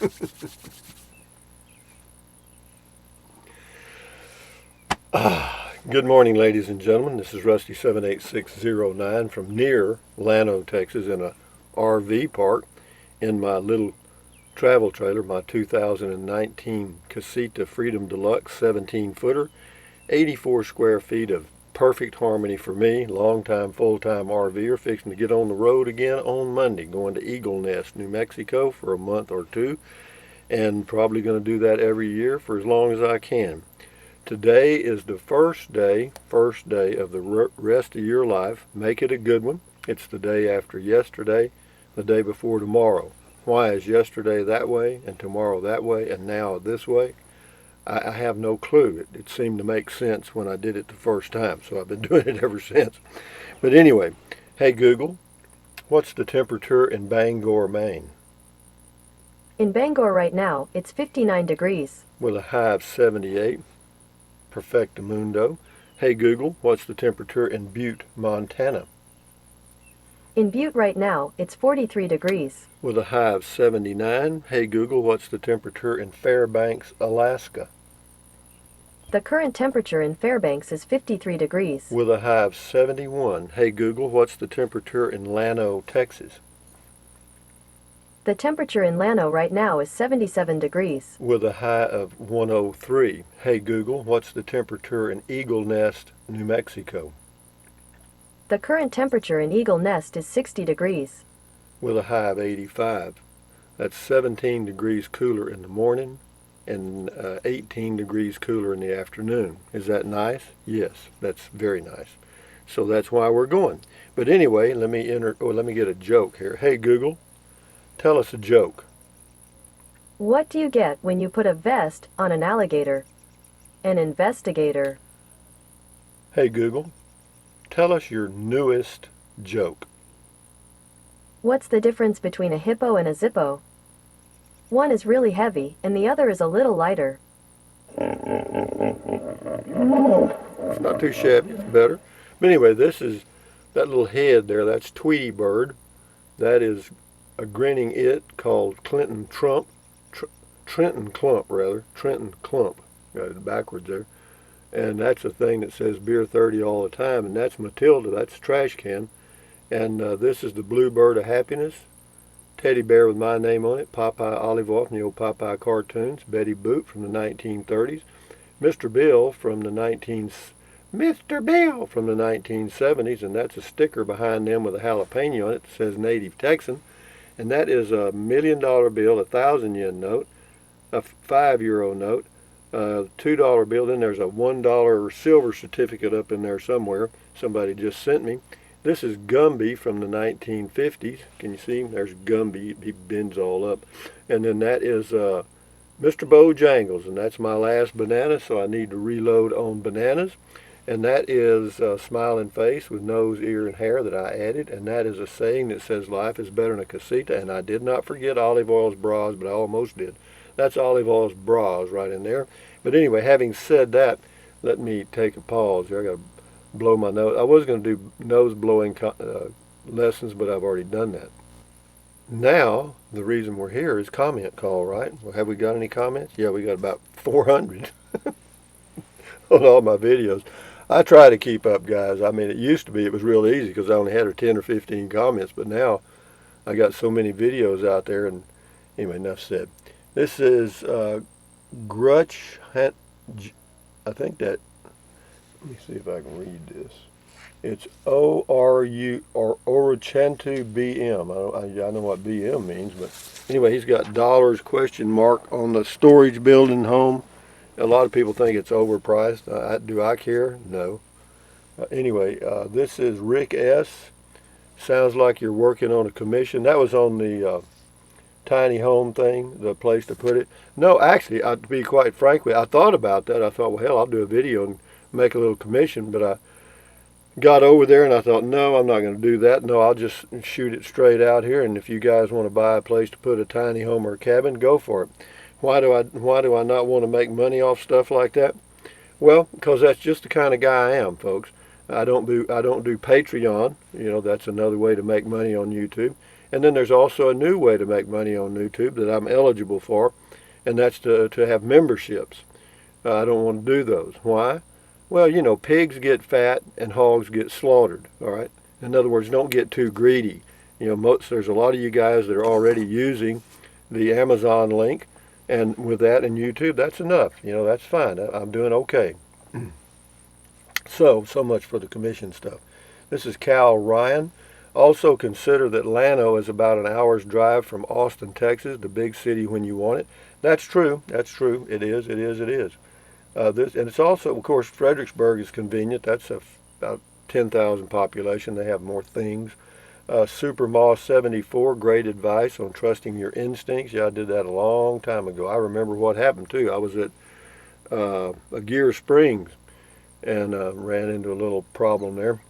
Good morning, ladies and gentlemen. This is Rusty 78609 from near Llano, Texas, in a RV park in my little travel trailer, my 2019 Casita Freedom Deluxe 17-footer, 84 square feet of perfect harmony for me, long-time, full-time RVer, fixing to get on the road again on Monday, going to Eagle Nest, New Mexico for a month or two, and probably going to do that every year for as long as I can. Today is the first day of the rest of your life. Make it a good one. It's the day after yesterday, the day before tomorrow. Why is yesterday that way and tomorrow that way and now this way? I have no clue. It seemed to make sense when I did it the first time, so I've been doing it ever since. But anyway, hey Google, what's the temperature in Bangor, Maine? In Bangor right now, it's 59 degrees. With a high of 78. Perfectamundo. Hey Google, what's the temperature in Butte, Montana? In Butte right now, it's 43 degrees. With a high of 79. Hey Google, what's the temperature in Fairbanks, Alaska? The current temperature in Fairbanks is 53 degrees. With a high of 71. Hey Google, what's the temperature in Llano, Texas? The temperature in Llano right now is 77 degrees. With a high of 103. Hey Google, what's the temperature in Eagle Nest, New Mexico? The current temperature in Eagle Nest is 60 degrees. With a high of 85. That's 17 degrees cooler in the morning and 18 degrees cooler in the afternoon. Is that nice? Yes, that's very nice. So that's why we're going. But anyway, let me get a joke here. Hey Google, tell us a joke. What do you get when you put a vest on an alligator? An investigator. Hey Google, tell us your newest joke. What's the difference between a hippo and a zippo? One is really heavy, and the other is a little lighter. It's not too shabby, it's better. But anyway, this is that little head there, that's Tweety Bird. That is a grinning it called Trenton Clump. Trenton Clump. Got it backwards there. And that's a thing that says beer 30 all the time, and that's Matilda, that's a trash can. And this is the Blue Bird of Happiness, teddy bear with my name on it, Popeye olive oil from the old Popeye cartoons, Betty Boop from the 1930s, Mr. Bill from the 1970s, and that's a sticker behind them with a jalapeno on it that says Native Texan. And that is a $1 million bill, a 1,000 yen note, a €5 note, a $2 bill. Then there's a $1 silver certificate up in there somewhere. Somebody just sent me. This is Gumby from the 1950s. Can you see him? There's Gumby. He bends all up. And then that is Mr. Bojangles, and that's my last banana, so I need to reload on bananas. And that is a smiling face with nose, ear, and hair that I added. And that is a saying that says life is better than a casita. And I did not forget olive oil's bras, but I almost did. That's olive oil's bras right in there. But anyway, having said that, let me take a pause here. I got to blow my nose. I was going to do nose blowing lessons, but I've already done that. Now, the reason we're here is comment call, right? Well, have we got any comments? Yeah, we got about 400 on all my videos. I try to keep up, guys. I mean, it used to be it was real easy because I only had 10 or 15 comments, but now I got so many videos out there. And anyway, enough said. This is Grutch. I think that. Let me see if I can read this. It's O-R-U or Orochantu BM. I know what BM means, but anyway, he's got dollars question mark on the storage building home. A lot of people think it's overpriced. Do I care? No. Anyway, this is Rick S. Sounds like you're working on a commission. That was on the tiny home thing, the place to put it. No, actually, to be quite frank with you, I thought about that. I thought, well, hell, I'll do a video and make a little commission, but I got over there and I thought, no, I'm not going to do that. No, I'll just shoot it straight out here, and if you guys want to buy a place to put a tiny home or a cabin, go for it. Why do I not want to make money off stuff like that? Well, because that's just the kind of guy I am, folks. I don't do Patreon. You know, that's another way to make money on YouTube. And then there's also a new way to make money on YouTube that I'm eligible for, and that's to have memberships. I don't want to do those. Why? Well, you know, pigs get fat and hogs get slaughtered, all right? In other words, don't get too greedy. You know, there's a lot of you guys that are already using the Amazon link, and with that and YouTube, that's enough. You know, that's fine. I'm doing okay. So much for the commission stuff. This is Cal Ryan. Also consider that Llano is about an hour's drive from Austin, Texas, the big city when you want it. That's true. That's true. It is. It is. It is. And it's also, of course, Fredericksburg is convenient. That's about 10,000 population. They have more things. Super Moss 74, great advice on trusting your instincts. Yeah, I did that a long time ago. I remember what happened too. I was at Gear Springs and ran into a little problem there.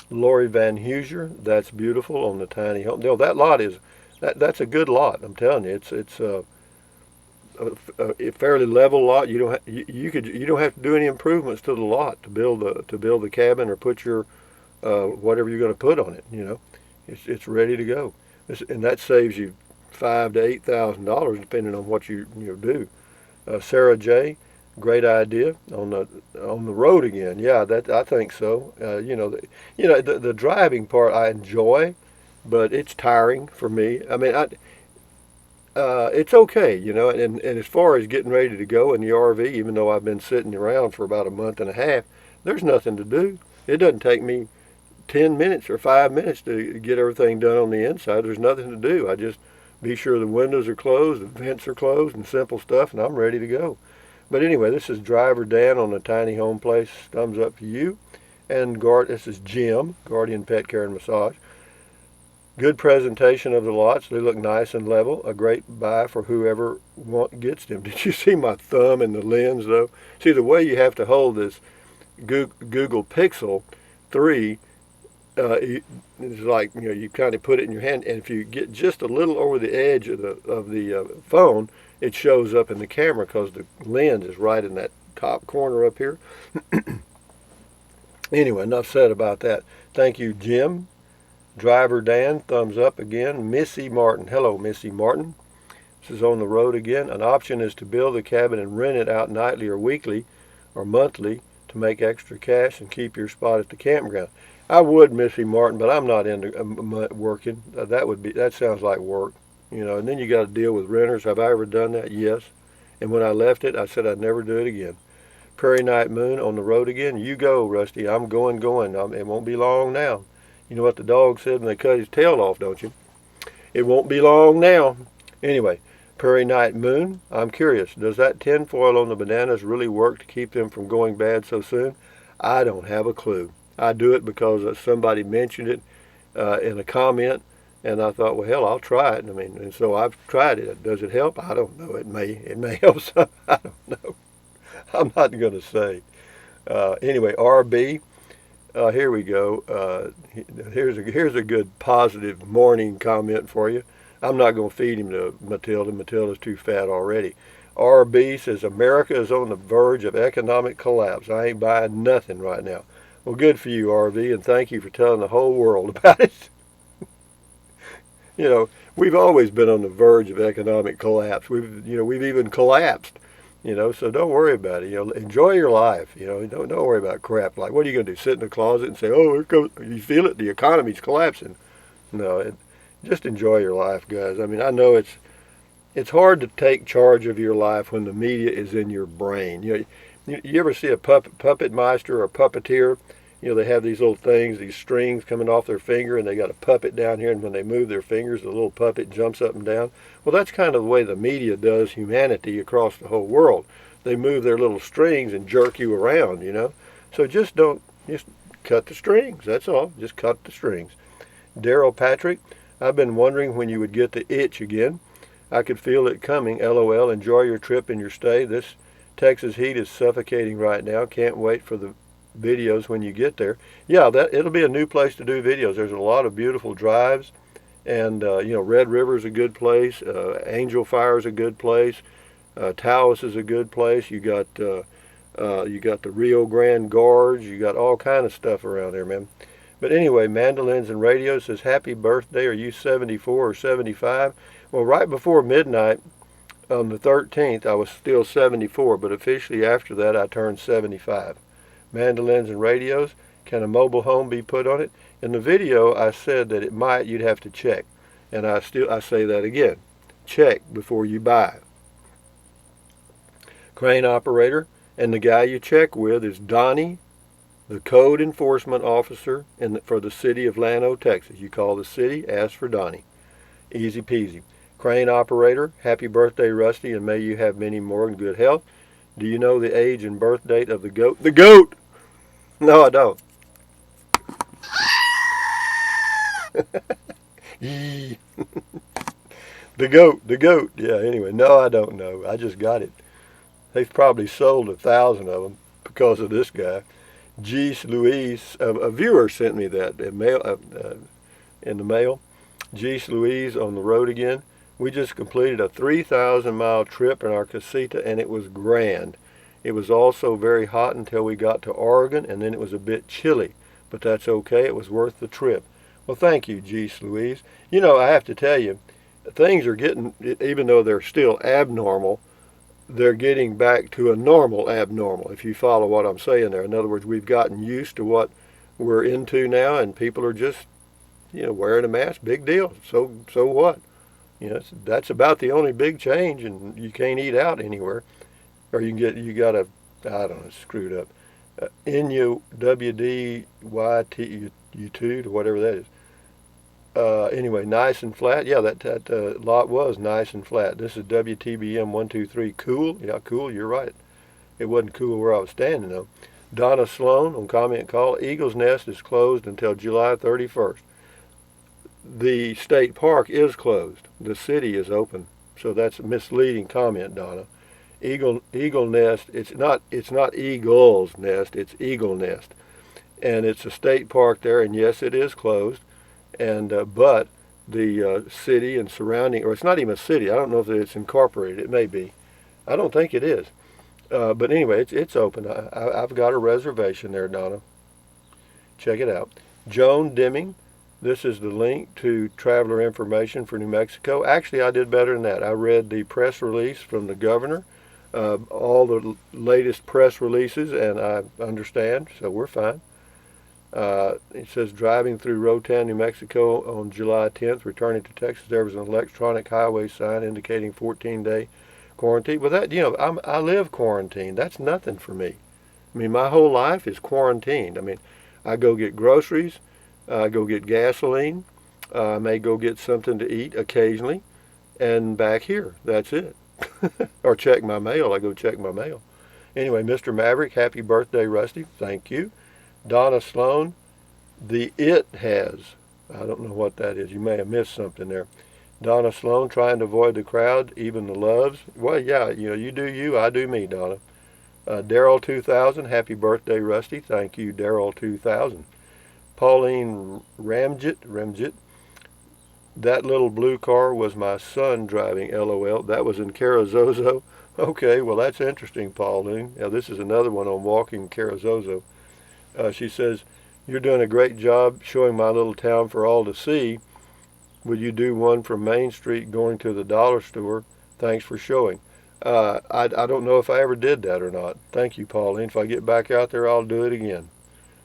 Lori Van Huser, that's beautiful on the tiny home. No, that lot is that's a good lot. I'm telling you, it's a fairly level lot. You don't have to do any improvements to the lot to build the cabin or put your whatever you're going to put on it. You know, it's ready to go, and that saves you $5,000 to $8,000 depending on what you do. Sarah J, great idea on the road again. Yeah, that I think so. The driving part I enjoy, but it's tiring for me. I mean, it's okay, you know. And as far as getting ready to go in the RV, even though I've been sitting around for about a month and a half, there's nothing to do. It doesn't take me 10 minutes or 5 minutes to get everything done on the inside. There's nothing to do. I just be sure the windows are closed, the vents are closed, and simple stuff, and I'm ready to go. But anyway, this is Driver Dan on the Tiny Home Place. Thumbs up to you. And this is Jim, Guardian Pet Care and Massage. Good presentation of the lots. They look nice and level. A great buy for whoever gets them. Did you see my thumb in the lens, though? See, the way you have to hold this Google Pixel 3 it's like, you know, you kind of put it in your hand, and if you get just a little over the edge of the phone, it shows up in the camera because the lens is right in that top corner up here. Anyway, enough said about that. Thank you, Jim. Driver Dan, thumbs up again. Missy Martin. Hello, Missy Martin. This is on the road again. An option is to build a cabin and rent it out nightly or weekly or monthly to make extra cash and keep your spot at the campground. I would, Missy Martin, but I'm not into working. That sounds like work, you know. And then you got to deal with renters. Have I ever done that? Yes. And when I left it, I said I'd never do it again. Prairie Night Moon on the road again. You go, Rusty. I'm going. It won't be long now. You know what the dog said when they cut his tail off, don't you? It won't be long now. Anyway, Prairie Night Moon. I'm curious. Does that tin foil on the bananas really work to keep them from going bad so soon? I don't have a clue. I do it because somebody mentioned it in a comment, and I thought, well, hell, I'll try it. I mean, and so I've tried it. Does it help? I don't know. It may help some. I don't know. I'm not going to say. Anyway, RB. Here we go. Here's a good positive morning comment for you. I'm not going to feed him to Matilda. Matilda's too fat already. RB says America is on the verge of economic collapse. I ain't buying nothing right now. Well, good for you, RV, and thank you for telling the whole world about it. You know, we've always been on the verge of economic collapse. We've even collapsed. You know, so don't worry about it. You know, enjoy your life. You know, don't worry about crap. Like, what are you going to do? Sit in the closet and say, "Oh, here comes," you feel it? The economy's collapsing. No, just enjoy your life, guys. I mean, I know it's hard to take charge of your life when the media is in your brain. You ever see a puppet master or a puppeteer? You know, they have these little things, these strings coming off their finger, and they got a puppet down here, and when they move their fingers, the little puppet jumps up and down. Well, that's kind of the way the media does humanity across the whole world. They move their little strings and jerk you around, you know. So just cut the strings, that's all. Just cut the strings. Daryl Patrick, I've been wondering when you would get the itch again. I could feel it coming. LOL, enjoy your trip and your stay. This Texas heat is suffocating right now. Can't wait for the videos when you get there. Yeah, it'll be a new place to do videos. There's a lot of beautiful drives, and Red River is a good place. Angel Fire is a good place. Taos is a good place. You got the Rio Grande Gorge. You got all kind of stuff around there, man. But anyway, Mandolins and Radio says, happy birthday. Are you 74 or 75? Well, right before midnight on the 13th, I was still 74, but officially after that, I turned 75. Mandolins and Radios, can a mobile home be put on it? In the video, I said that it might, you'd have to check. And I say that again. Check before you buy. Crane operator, and the guy you check with is Donnie, the code enforcement officer for the city of Llano, Texas. You call the city, ask for Donnie. Easy peasy. Crane operator, happy birthday, Rusty, and may you have many more in good health. Do you know the age and birth date of the goat? The goat! No, I don't. The goat. Yeah, anyway, no, I don't know. I just got it. They've probably sold 1,000 of them because of this guy. Geese Louise, a viewer sent me that in the mail. Geese Louise on the road again. We just completed a 3,000-mile trip in our casita, and it was grand. It was also very hot until we got to Oregon, and then it was a bit chilly. But that's okay. It was worth the trip. Well, thank you, Geese Louise. You know, I have to tell you, things are getting, even though they're still abnormal, they're getting back to a normal abnormal, if you follow what I'm saying there. In other words, we've gotten used to what we're into now, and people are just, wearing a mask, big deal. So what? That's about the only big change, and you can't eat out anywhere. Or you got a, I don't know, screwed up. NUWDYTU2 or whatever that is. Anyway, nice and flat. Yeah, that lot was nice and flat. This is WTBM 123. Cool? Yeah, cool. You're right. It wasn't cool where I was standing, though. Donna Sloan on comment call. Eagle's Nest is closed until July 31st. The state park is closed. The city is open. So that's a misleading comment, Donna. Eagle Nest, it's not Eagle's Nest, it's Eagle Nest. And it's a state park there, and yes, it is closed. And but the city and surrounding, or it's not even a city. I don't know if it's incorporated. It may be. I don't think it is. But anyway, it's open. I've got a reservation there, Donna. Check it out. Joan Deming. This is the link to traveler information for New Mexico. Actually, I did better than that. I read the press release from the governor, all the latest press releases, and I understand, so we're fine. It says driving through Rotan, New Mexico on July 10th, returning to Texas, there was an electronic highway sign indicating 14-day quarantine. Well, that, I live quarantined. That's nothing for me. I mean, my whole life is quarantined. I mean, I go get groceries, I go get gasoline, I may go get something to eat occasionally, and back here, that's it. Or check my mail. I go check my mail. Anyway, Mr. Maverick, happy birthday, Rusty. Thank you. Donna Sloan, the It Has. I don't know what that is. You may have missed something there. Donna Sloan, trying to avoid the crowd, even the loves. Well, yeah, you do you, I do me, Donna. Daryl 2000, happy birthday, Rusty. Thank you, Daryl 2000. Pauline Ramjet, that little blue car was my son driving, LOL. That was in Carrizozo. Okay, well, that's interesting, Pauline. Now, this is another one on walking Carrizozo. She says, you're doing a great job showing my little town for all to see. Would you do one from Main Street going to the dollar store? Thanks for showing. I don't know if I ever did that or not. Thank you, Pauline. If I get back out there, I'll do it again.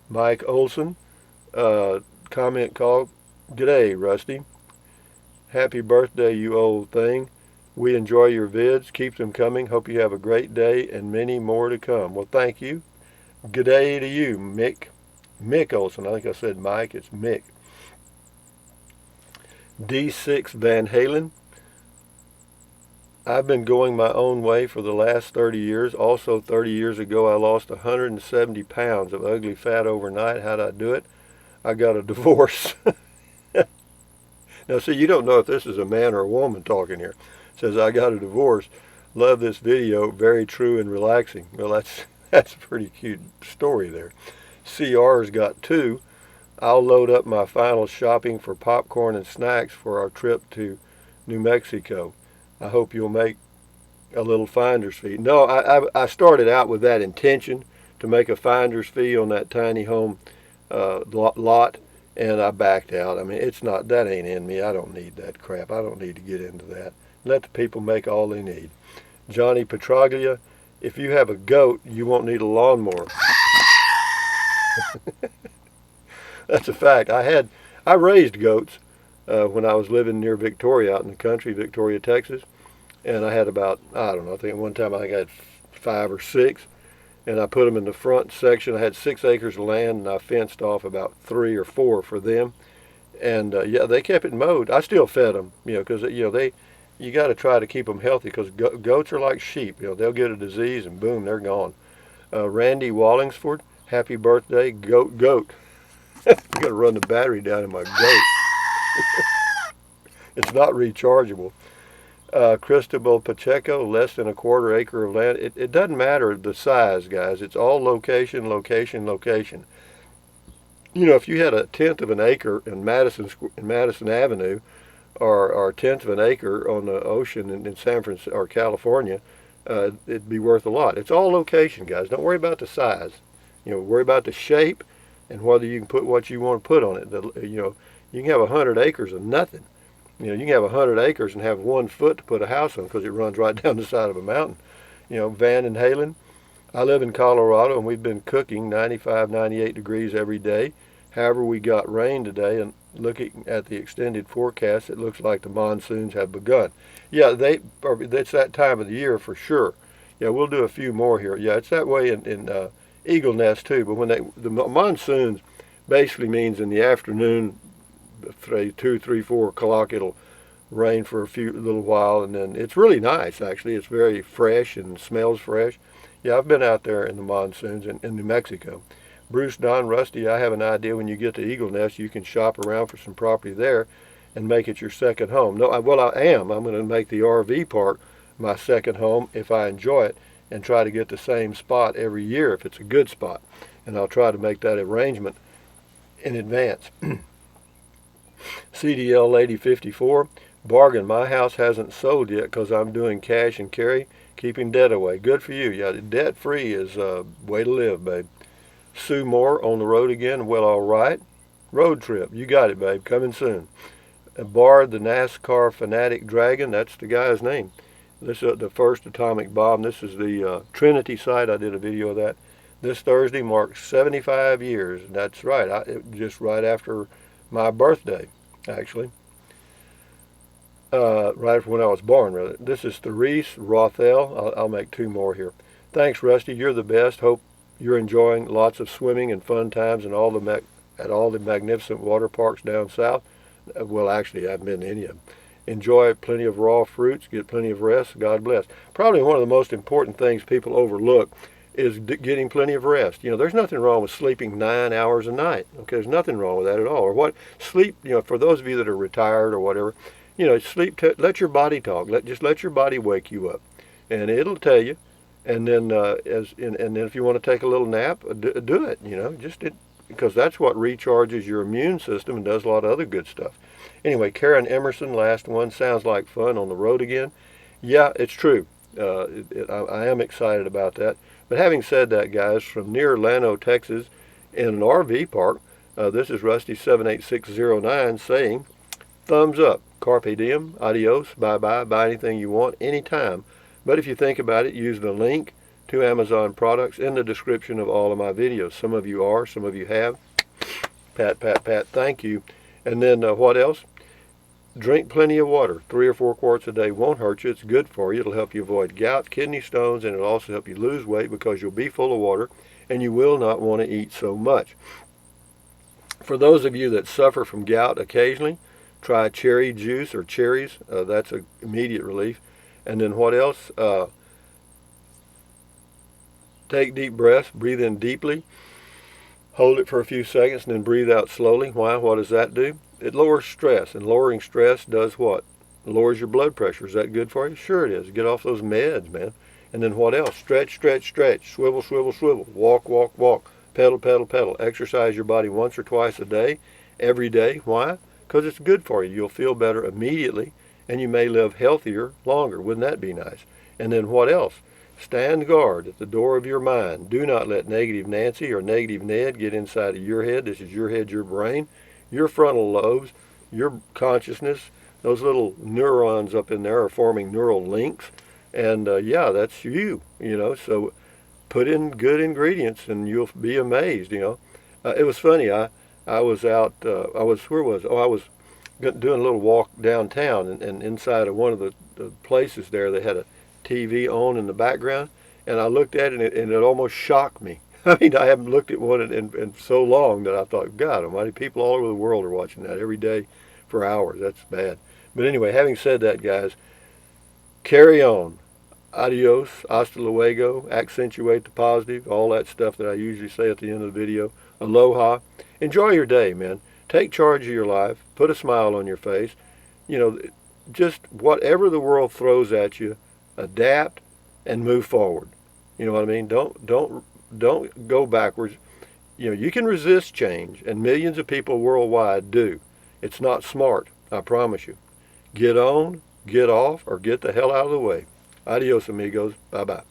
Mike Olson, comment call. G'day, Rusty. Happy birthday, you old thing. We enjoy your vids. Keep them coming. Hope you have a great day and many more to come. Well, thank you. Good day to you, Mick. Mick Olson. I think I said Mike. It's Mick. D6 Van Halen. I've been going my own way for the last 30 years. Also, 30 years ago, I lost 170 pounds of ugly fat overnight. How'd I do it? I got a divorce. Now, see, you don't know if this is a man or a woman talking here. It says, I got a divorce. Love this video. Very true and relaxing. Well, that's a pretty cute story there. CR's got 2. I'll load up my final shopping for popcorn and snacks for our trip to New Mexico. I hope you'll make a little finder's fee. No, I started out with that intention to make a finder's fee on that tiny home lot, and I backed out. I mean, that ain't in me. I don't need that crap. I don't need to get into that. Let the people make all they need. Johnny Petraglia, if you have a goat, you won't need a lawnmower. That's a fact. I raised goats when I was living near Victoria, out in the country, Victoria, Texas, and I had about, I don't know, I think at one time I had 5 or 6, and I put them in the front section. I had 6 acres of land, and I fenced off about 3 or 4 for them, and yeah, they kept it mowed. I still fed them, because you got to try to keep them healthy, because goats are like sheep. They'll get a disease and boom, they're gone. Randy Wallingsford, happy birthday, goat. I got to run the battery down in my goat. It's not rechargeable. Cristobal Pacheco, less than a quarter acre of land. It doesn't matter the size, guys. It's all location, location, location. If you had a tenth of an acre in Madison Avenue, or a tenth of an acre on the ocean in San Francisco or California, it'd be worth a lot. It's all location, guys. Don't worry about the size. Worry about the shape and whether you can put what you want to put on it. You can have 100 acres of nothing. You can have 100 acres and have 1 foot to put a house on because it runs right down the side of a mountain. Van and Halen. I live in Colorado, and we've been cooking 95, 98 degrees every day. However, we got rain today, and looking at the extended forecast, it looks like the monsoons have begun. Yeah, it's that time of the year for sure. Yeah, we'll do a few more here. Yeah, it's that way in Eagle Nest too. But when the monsoons basically means in the afternoon, 2, 3, 4 o'clock, it'll rain for a little while, and then it's really nice. Actually, it's very fresh and smells fresh. Yeah, I've been out there in the monsoons in New Mexico. Bruce Don Rusty, I have an idea. When you get to Eagle Nest, you can shop around for some property there and make it your second home. No, I am. I'm going to make the RV park my second home if I enjoy it, and try to get the same spot every year if it's a good spot. And I'll try to make that arrangement in advance. CDL Lady 54, bargain. My house hasn't sold yet because I'm doing cash and carry, keeping debt away. Good for you. Yeah, debt free is a way to live, babe. Sue Moore, on the road again. Well, all right. Road trip. You got it, babe. Coming soon. Bard, the NASCAR fanatic dragon. That's the guy's name. This is the first atomic bomb. This is the Trinity site. I did a video of that. This Thursday marks 75 years. That's right. Just right after my birthday, actually. Right after when I was born, rather. This is Therese Rothel. I'll make 2 more here. Thanks, Rusty. You're the best. Hope you're enjoying lots of swimming and fun times at all the magnificent water parks down south. Well, actually, I've been to any of them. Enjoy plenty of raw fruits. Get plenty of rest. God bless. Probably one of the most important things people overlook is getting plenty of rest. There's nothing wrong with sleeping 9 hours a night. Okay, there's nothing wrong with that at all. Or what sleep? For those of you that are retired or whatever, sleep. Let your body talk. Just let your body wake you up, and it'll tell you. And then and then if you want to take a little nap, do it. Because that's what recharges your immune system and does a lot of other good stuff. Anyway, Karen Emerson, last one. Sounds like fun on the road again. Yeah, it's true. I am excited about that. But having said that, guys, from near Llano, Texas, in an RV park, this is Rusty78609 saying, thumbs up, carpe diem, adios, bye-bye, buy anything you want, anytime. But if you think about it, use the link to Amazon products in the description of all of my videos. Some of you are, some of you have. Pat, pat, pat, thank you. And then what else? Drink plenty of water. 3 or 4 quarts a day won't hurt you. It's good for you. It'll help you avoid gout, kidney stones, and it'll also help you lose weight because you'll be full of water and you will not want to eat so much. For those of you that suffer from gout occasionally, try cherry juice or cherries. That's an immediate relief. And then what else? Take deep breaths. Breathe in deeply. Hold it for a few seconds and then breathe out slowly. Why? What does that do? It lowers stress, and lowering stress does what? It lowers your blood pressure. Is that good for you? Sure it is. Get off those meds, man. And then what else? Stretch, stretch, stretch. Swivel, swivel, swivel. Walk, walk, walk. Pedal, pedal, pedal. Exercise your body once or twice a day, every day. Why? Because it's good for you. You'll feel better immediately, and you may live healthier longer. Wouldn't that be nice? And then what else? Stand guard at the door of your mind. Do not let negative Nancy or negative Ned get inside of your head. This is your head, your brain, your frontal lobes, your consciousness. Those little neurons up in there are forming neural links. And yeah, that's you, So put in good ingredients and you'll be amazed. It was funny. I was out, where was, oh, I was doing a little walk downtown, and inside of one of the places there, they had a TV on in the background, and I looked at it, and it almost shocked me. I mean, I haven't looked at one in so long that I thought, God almighty, people all over the world are watching that every day for hours. That's bad. But anyway, having said that, guys, carry on. Adios, hasta luego, accentuate the positive, all that stuff that I usually say at the end of the video. Aloha. Enjoy your day, man. Take charge of your life. Put a smile on your face. You know, just whatever the world throws at you, adapt and move forward. You know what I mean? Don't go backwards. You can resist change, and millions of people worldwide do. It's not smart, I promise you. Get on, get off, or get the hell out of the way. Adios, amigos. Bye-bye.